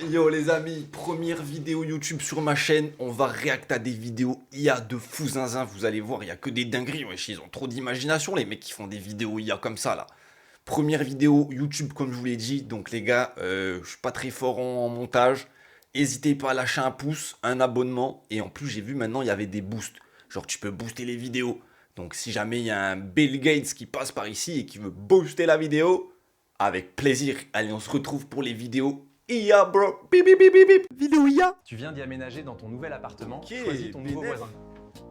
Yo les amis, première vidéo YouTube sur ma chaîne, on va réact à des vidéos IA de fou zinzin, vous allez voir, il y a que des dingueries, wesh, ils ont trop d'imagination les mecs qui font des vidéos IA comme ça là. Première vidéo YouTube comme je vous l'ai dit, donc les gars, je suis pas très fort en montage, n'hésitez pas à lâcher un pouce, un abonnement, et en plus j'ai vu maintenant il y avait des boosts, genre tu peux booster les vidéos, donc si jamais il y a un Bill Gates qui passe par ici et qui veut booster la vidéo, avec plaisir, allez on se retrouve pour les vidéos IA bro, bip bip bip bip bip, vidéo IA. Tu viens d'y aménager dans ton nouvel appartement, Ok, choisis ton nouveau bénef. voisin.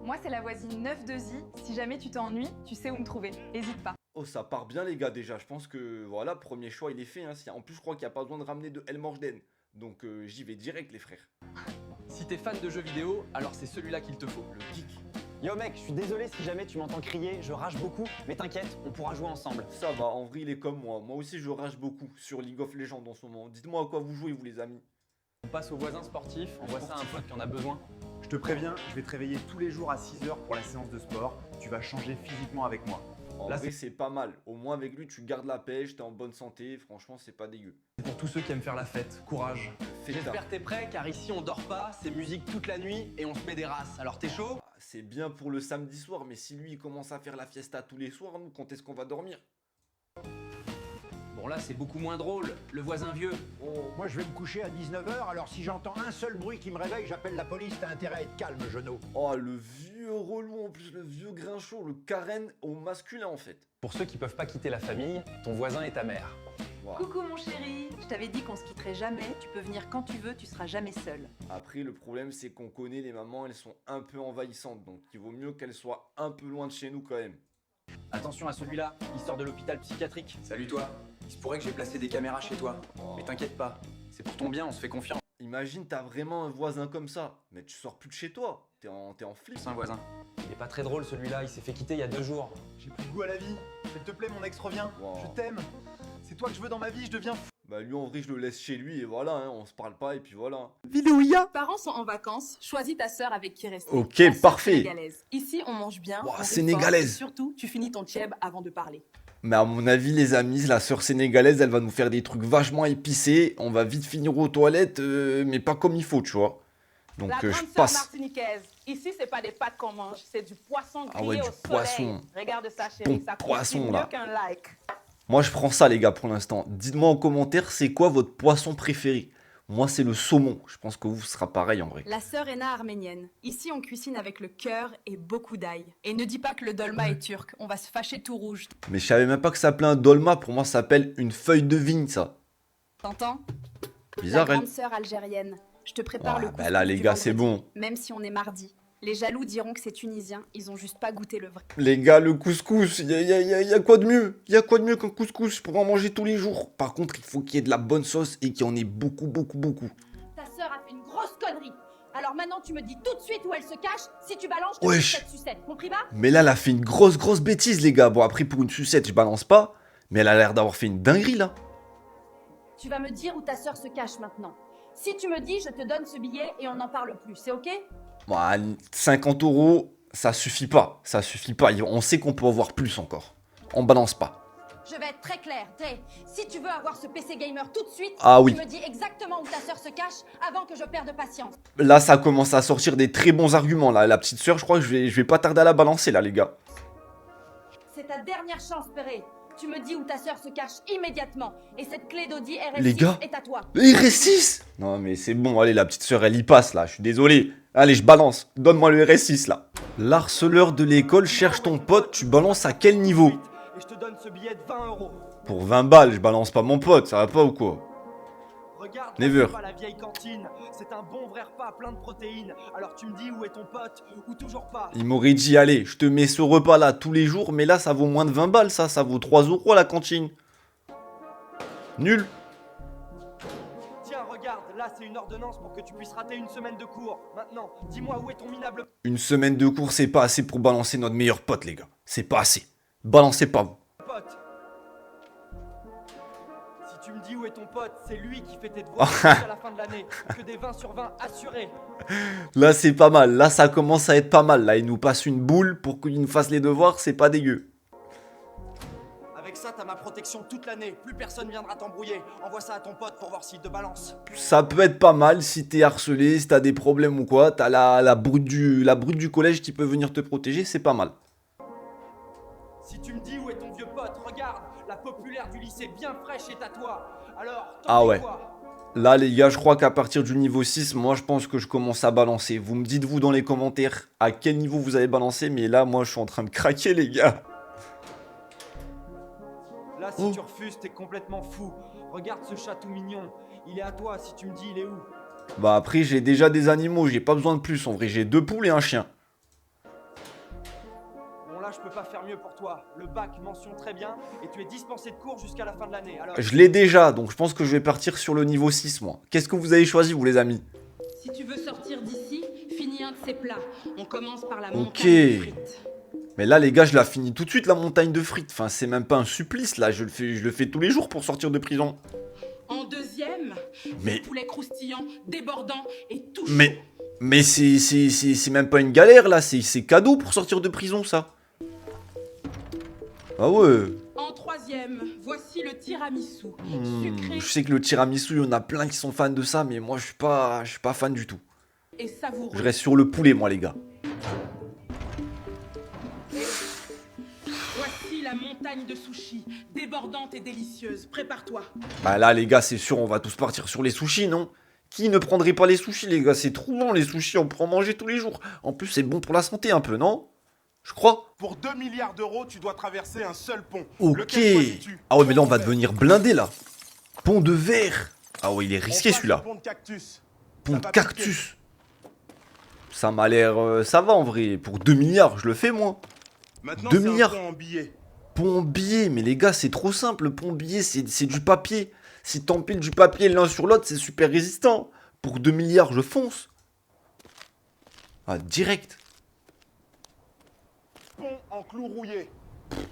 Moi, c'est la voisine 9 de Zi. Si jamais tu t'ennuies, tu sais où me trouver. Hésite pas. Oh ça part bien les gars déjà, je pense que voilà, premier choix il est fait, hein. En plus je crois qu'il n'y a pas besoin de ramener de El Morsden, donc j'y vais direct les frères. Si t'es fan de jeux vidéo, alors c'est celui-là qu'il te faut. Le geek. Yo mec, je suis désolé si jamais tu m'entends crier, je rage beaucoup, mais t'inquiète, on pourra jouer ensemble. Ça va, en vrai il est comme moi aussi je rage beaucoup sur League of Legends en ce moment. Dites-moi à quoi vous jouez vous les amis. On passe au voisin sportif, envoie ça à un pote qui en a besoin. Je te préviens, je vais te réveiller tous les jours à 6h pour la séance de sport. Tu vas changer physiquement avec moi. En Là, vrai c'est pas mal, au moins avec lui tu gardes la pêche, t'es en bonne santé, franchement c'est pas dégueu. C'est pour tous ceux qui aiment faire la fête, courage. Fais ça. J'espère que t'es prêt, car ici on dort pas, c'est musique toute la nuit et on se met des races. Alors t'es chaud? Ah, c'est bien pour le samedi soir, mais si lui il commence à faire la fiesta tous les soirs, nous quand est-ce qu'on va dormir? Bon là c'est beaucoup moins drôle, le voisin vieux. Moi, je vais me coucher à 19h, alors si j'entends un seul bruit qui me réveille, j'appelle la police. T'as intérêt à être calme, genou. Oh le vieux relou en plus, le vieux grinchot, le Karen au masculin en fait. Pour ceux qui peuvent pas quitter la famille, ton voisin est ta mère. Wow. Coucou mon chéri. Je t'avais dit qu'on se quitterait jamais. Tu peux venir quand tu veux, tu seras jamais seul. Après, le problème, c'est qu'on connaît les mamans, elles sont un peu envahissantes. Donc, il vaut mieux qu'elles soient un peu loin de chez nous quand même. Attention à celui-là, il sort de l'hôpital psychiatrique. Salut toi, il se pourrait que j'ai placé des caméras chez toi. Oh. Mais t'inquiète pas, c'est pour ton bien, on se fait confiance. Imagine, t'as vraiment un voisin comme ça. Mais tu sors plus de chez toi. T'es en flip. C'est un voisin. Il est pas très drôle celui-là, il s'est fait quitter il y a 2 jours. J'ai plus de goût à la vie. S'il te plaît, mon ex revient. Wow. Je t'aime. C'est toi que je veux dans ma vie, je deviens fou. Bah, lui, en vrai, je le laisse chez lui et voilà, hein, on se parle pas et puis voilà. Parents sont en vacances. Choisis ta sœur avec qui rester. Ok, La sœur parfait. sénégalaise. Ici, on mange bien. Ouah, on rit sénégalaise. fort, et surtout, tu finis ton tchèb avant de parler. Mais à mon avis, les amis, la sœur sénégalaise, elle va nous faire des trucs vachement épicés. On va vite finir aux toilettes, mais pas comme il faut, tu vois. Donc, La je grande sœur passe. martiniquaise. Ici, c'est pas des pâtes qu'on mange, c'est du poisson Ah grillé ouais, du au soleil. poisson. Regarde ça, chérie, Bon ça poisson, croustille là. mieux qu'un like. Moi, je prends ça, les gars, pour l'instant. Dites-moi en commentaire, c'est quoi votre poisson préféré? Moi, c'est le saumon. Je pense que vous, ce sera pareil en vrai. La sœur Ena arménienne. Ici, on cuisine avec le cœur et beaucoup d'ail. Et ne dis pas que le dolma est turc. On va se fâcher tout rouge. Mais je savais même pas que ça s'appelait un dolma. Pour moi, ça s'appelle une feuille de vigne, ça. T'entends? Bizarre, La elle. grande sœur algérienne. Je te prépare Ah, le bah couscous là, les du gars, c'est vendredi, bon. Même si on est mardi. Les jaloux diront que c'est tunisien. Ils ont juste pas goûté le vrai. Les gars, le couscous, y a quoi de mieux? Y a quoi de mieux qu'un couscous? Je pourrais en manger tous les jours. Par contre, il faut qu'il y ait de la bonne sauce et qu'il y en ait beaucoup, beaucoup, beaucoup. Ta sœur a fait une grosse connerie. Alors maintenant, tu me dis tout de suite où elle se cache. Si tu balances, je te Wesh. fais cette sucette. Compris pas? Mais là, elle a fait une grosse, grosse bêtise, les gars. Bon, après, pour une sucette, je balance pas. Mais elle a l'air d'avoir fait une dinguerie, là. Tu vas me dire où ta sœur se cache maintenant. Si tu me dis, je te donne ce billet et on n'en parle plus. C'est ok? Bon, 50 €, ça suffit pas. Ça suffit pas. On sait qu'on peut avoir plus encore. On balance pas. Je vais être très claire, Dre. Si tu veux avoir ce PC gamer tout de suite, Ah oui. tu me dis exactement où ta sœur se cache avant que je perde patience. Là, ça commence à sortir des très bons arguments, là. La petite sœur, je crois que je vais pas tarder à la balancer, là, les gars. C'est ta dernière chance, Perret. Tu me dis où ta sœur se cache immédiatement. Et cette clé d'Audi RS6 Les gars. est à toi. Il reste 6. Non, mais c'est bon. Allez, la petite sœur, elle y passe, là. Je suis désolé. Allez, je balance. Donne-moi le RS6, là. L'harceleur de l'école cherche ton pote. Tu balances à quel niveau? Et je te donne ce billet de 20 €. Pour 20 balles, je balance pas mon pote. Ça va pas ou quoi? Regarde, Never. c'est pas la vieille cantine. C'est un bon vrai repas plein de protéines. Alors tu me dis où est ton pote ou toujours pas? Il m'aurait dit, allez, je te mets ce repas-là tous les jours. Mais là, ça vaut moins de 20 balles, ça. Ça vaut 3 € à la cantine. Nul. Tiens, regarde, là c'est une ordonnance pour que tu puisses rater une semaine de cours. Maintenant, dis-moi où est ton minable Une semaine de cours, c'est pas assez pour balancer notre meilleur pote, les gars. C'est pas assez. Balancez pas, vous. pote. Si tu me dis où est ton pote, c'est lui qui fait tes devoirs jusqu'à la fin de l'année. Que des 20 sur 20 assurés. Là, c'est pas mal. Là, ça commence à être pas mal. Là, il nous passe une boule pour qu'il nous fasse les devoirs. C'est pas dégueu. Avec ça, t'as ma protection toute l'année. Plus personne viendra t'embrouiller. Envoie ça à ton pote pour voir s'il te balance. Ça peut être pas mal si t'es harcelé, si t'as des problèmes ou quoi. T'as la brute du collège qui peut venir te protéger, c'est pas mal. Si tu me dis où est ton vieux pote, regarde, la populaire du lycée bien fraîche est à toi. Alors, t'en Ah dis ouais. quoi? Là les gars, je crois qu'à partir du niveau 6, moi je pense que je commence à balancer. Vous me dites vous dans les commentaires à quel niveau vous avez balancé, mais là moi je suis en train de craquer les gars. Là, si tu refuses, t'es complètement fou. Regarde ce chat tout mignon. Il est à toi, si tu me dis il est où. Bah après j'ai déjà des animaux, j'ai pas besoin de plus. En vrai j'ai 2 poules et un chien. Bon là, je peux pas faire mieux pour toi. Le bac mention très bien et tu es dispensé de cours jusqu'à la fin de l'année. Alors... Je l'ai déjà, donc je pense que je vais partir sur le niveau 6 moi. Qu'est-ce que vous avez choisi vous les amis? Si tu veux sortir d'ici, finis un de ces plats. On commence par la Ok. montagne de frites. Mais là les gars, je la finis tout de suite la montagne de frites. Enfin c'est même pas un supplice là, je le fais tous les jours pour sortir de prison. En deuxième, Mais- du poulet croustillant, débordant et tout chaud. Mais c'est même pas une galère là, c'est cadeau pour sortir de prison ça. Ah ouais. En troisième, voici le tiramisu. Sucré Je sais que le tiramisu, il y en a plein qui sont fans de ça, mais moi je suis pas fan du tout. et savoureux. Je reste sur le poulet moi les gars. Voici la montagne de sushis, débordante et délicieuse. Prépare-toi. Bah là les gars, c'est sûr, on va tous partir sur les sushis, non? Qui ne prendrait pas les sushis les gars? C'est trop bon les sushis, on peut en manger tous les jours. En plus c'est bon pour la santé un peu, non? Je crois. Pour 2 milliards d'euros, tu dois traverser un seul pont. Ok. Lequel choisis-tu? Ah ouais mais là on va devenir blindé là. Pont de verre. Ah ouais il est risqué On passe celui-là. au Pont de cactus. Pont Ça de va cactus. Ça m'a l'air... ça va en vrai. Pour 2 milliards, je le fais moi. Maintenant, 2 c'est un milliards. pont en billets. Pont billet, mais les gars, c'est trop simple. Le pont billet, c'est du papier. Si t'empiles du papier l'un sur l'autre, c'est super résistant. Pour 2 milliards, je fonce. Ah, direct. Pont en clous rouillés.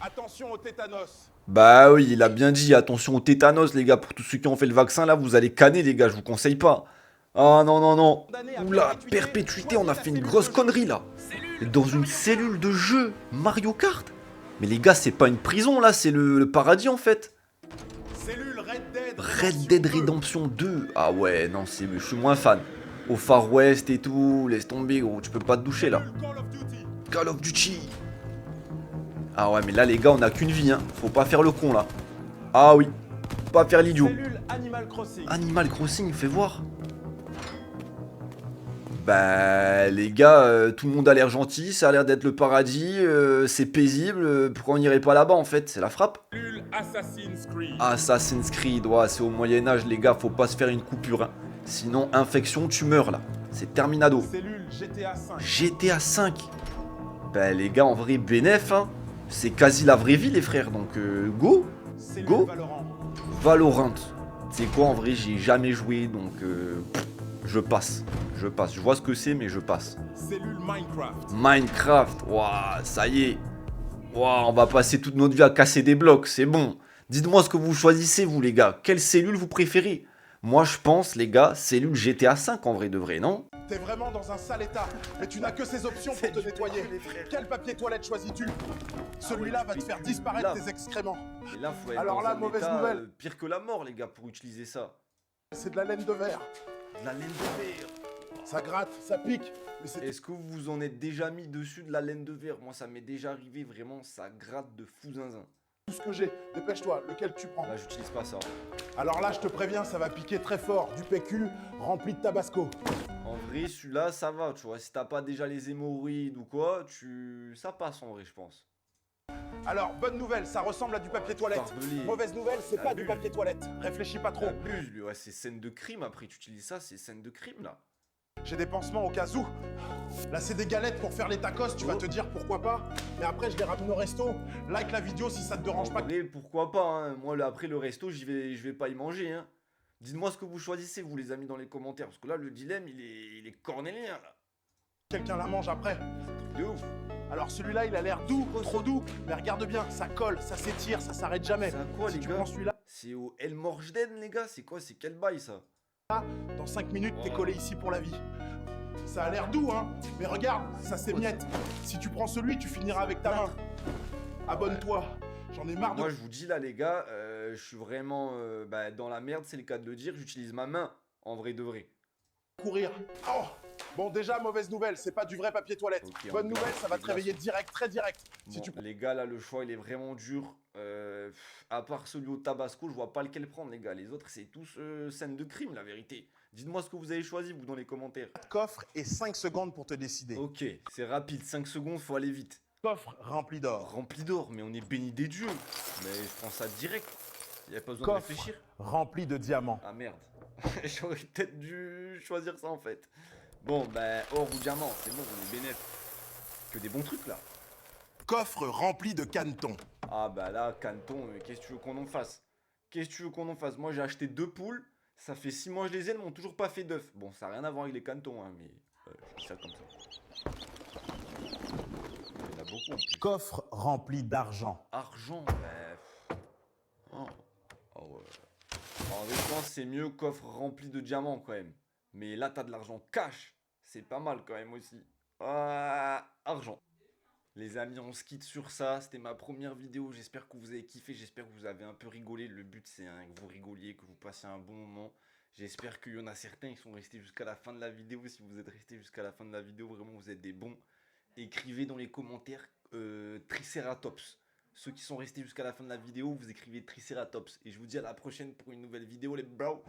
Attention au tétanos. Bah oui, il a bien dit, attention au tétanos, les gars. Pour tous ceux qui ont fait le vaccin, là, vous allez canner, les gars. Je vous conseille pas. Ah non, non, non. Oula, perpétuité, on a fait une grosse connerie, là. Dans une cellule de jeu. Mario Kart. Mais les gars, c'est pas une prison, là. C'est le paradis, en fait. Cellule Red Dead. Red Dead Redemption 2. Ah ouais, non, je suis moins fan. Au Far West et tout, laisse tomber, gros. Tu peux pas te doucher, là. Call of Duty. Call of Duty. Ah ouais, mais là, les gars, on a qu'une vie, hein. Faut pas faire le con, là. Ah oui. Faut pas faire l'idiot. Cellule Animal Crossing. Animal Crossing, fais voir. Bah, les gars, tout le monde a l'air gentil, ça a l'air d'être le paradis, c'est paisible. Pourquoi on n'irait pas là-bas, en fait? C'est la frappe. Cellule Assassin's Creed. Assassin's Creed, ouais, c'est au Moyen-Âge, les gars, faut pas se faire une coupure, hein. Sinon, infection, tu meurs, là. C'est terminado. Cellule GTA 5. GTA 5. Bah, les gars, en vrai, bénef, hein. C'est quasi la vraie vie, les frères, donc go. Cellule Go. Valorant. Valorant. C'est quoi, en vrai, j'ai jamais joué, donc je passe. Je passe. Je vois ce que c'est, mais je passe. Cellule Minecraft. Minecraft, waouh, ça y est. Waouh, on va passer toute notre vie à casser des blocs, c'est bon. Dites-moi ce que vous choisissez, vous, les gars. Quelle cellule vous préférez? Moi, je pense, les gars, cellule GTA 5 en vrai de vrai, non? T'es vraiment dans un sale état, mais tu n'as que ces options pour te nettoyer. Quel papier toilette choisis-tu? Celui-là va te faire disparaître tes excréments. Et là, faut être Alors dans là, un mauvaise état, nouvelle. pire que la mort, les gars, pour utiliser ça. C'est de la laine de verre. De la laine de verre. Ça gratte, ça pique, mais c'est... Est-ce que vous vous en êtes déjà mis dessus de la laine de verre? Moi, ça m'est déjà arrivé, vraiment, ça gratte de fou zinzin. tout ce que j'ai. Dépêche-toi, lequel tu prends? Là, j'utilise pas ça. Alors là, je te préviens, ça va piquer très fort. Du PQ rempli de tabasco. En vrai, celui-là, ça va, tu vois. Si t'as pas déjà les hémorroïdes ou quoi, ça passe en vrai, je pense. Alors, bonne nouvelle, ça ressemble à du papier toilette. Barbelé. Mauvaise nouvelle, c'est pas du Abuse. papier toilette. Réfléchis pas trop. Abuse, lui, ouais, c'est scène de crime après. Tu utilises ça, c'est scène de crime là. J'ai des pansements au cas où. Là, c'est des galettes pour faire les tacos, tu vas te dire pourquoi pas. Mais après, je les ramène au resto. Like la vidéo si ça te dérange pas. En vrai, pourquoi pas, hein. Moi, après le resto, je vais pas y manger, hein. Dites-moi ce que vous choisissez, vous, les amis, dans les commentaires. Parce que là, le dilemme, il est cornélien, là. Quelqu'un la mange après. De ouf. Alors celui-là, il a l'air doux, trop doux. Mais regarde bien, ça colle, ça s'étire, ça s'arrête jamais. C'est à quoi, Si les tu gars? prends celui-là, C'est au El Morsden, les gars. C'est quoi? C'est quel bail, ça? dans 5 minutes, t'es Oh. collé ici pour la vie. Ça a l'air doux, hein. Mais regarde, ça s'émiette. Si tu prends celui, tu finiras avec ta main. Abonne-toi. J'en ai marre de... Moi, je vous dis là, les gars, je suis vraiment dans la merde, c'est le cas de le dire. J'utilise ma main, en vrai de vrai. courir. Oh bon, déjà, mauvaise nouvelle, c'est pas du vrai papier toilette. Ok, Bonne on nouvelle, glace, ça va les te réveiller glaçons. direct, très direct. Si Bon, tu... les gars, là, le choix, il est vraiment dur. À part celui au Tabasco, je vois pas lequel prendre, les gars. Les autres, c'est tous scène de crime, la vérité. Dites-moi ce que vous avez choisi, vous, dans les commentaires. Coffre et 5 secondes pour te décider. Ok, c'est rapide, 5 secondes, faut aller vite. Coffre rempli d'or. Rempli d'or, mais on est béni des dieux. Mais je prends ça direct. Y a pas besoin Coffre de réfléchir. rempli de diamants. Ah merde. J'aurais peut-être dû choisir ça en fait. Bon, or ou diamant, c'est bon, on est bénef. Que des bons trucs là. Coffre rempli de canetons. Ah là, Canton, qu'est-ce que tu veux qu'on en fasse? Qu'est-ce que tu veux qu'on en fasse? Moi j'ai acheté 2 poules. Ça fait 6 mois que je les ai, elles m'ont toujours pas fait d'œufs. Bon, ça n'a rien à voir avec les cantons, hein, mais je dis ça comme ça. Il y en a beaucoup en plus. Coffre rempli d'argent. Argent, oh ouais. En vrai, je pense que c'est mieux coffre rempli de diamants quand même. Mais là, t'as de l'argent cash. C'est pas mal quand même aussi. Ah, argent. Les amis, on se quitte sur ça. C'était ma première vidéo. J'espère que vous avez kiffé. J'espère que vous avez un peu rigolé. Le but, c'est que vous rigoliez, que vous passiez un bon moment. J'espère qu'il y en a certains qui sont restés jusqu'à la fin de la vidéo. Si vous êtes restés jusqu'à la fin de la vidéo, vraiment, vous êtes des bons. Écrivez dans les commentaires Triceratops. Ceux qui sont restés jusqu'à la fin de la vidéo, vous écrivez Triceratops. Et je vous dis à la prochaine pour une nouvelle vidéo, les bros.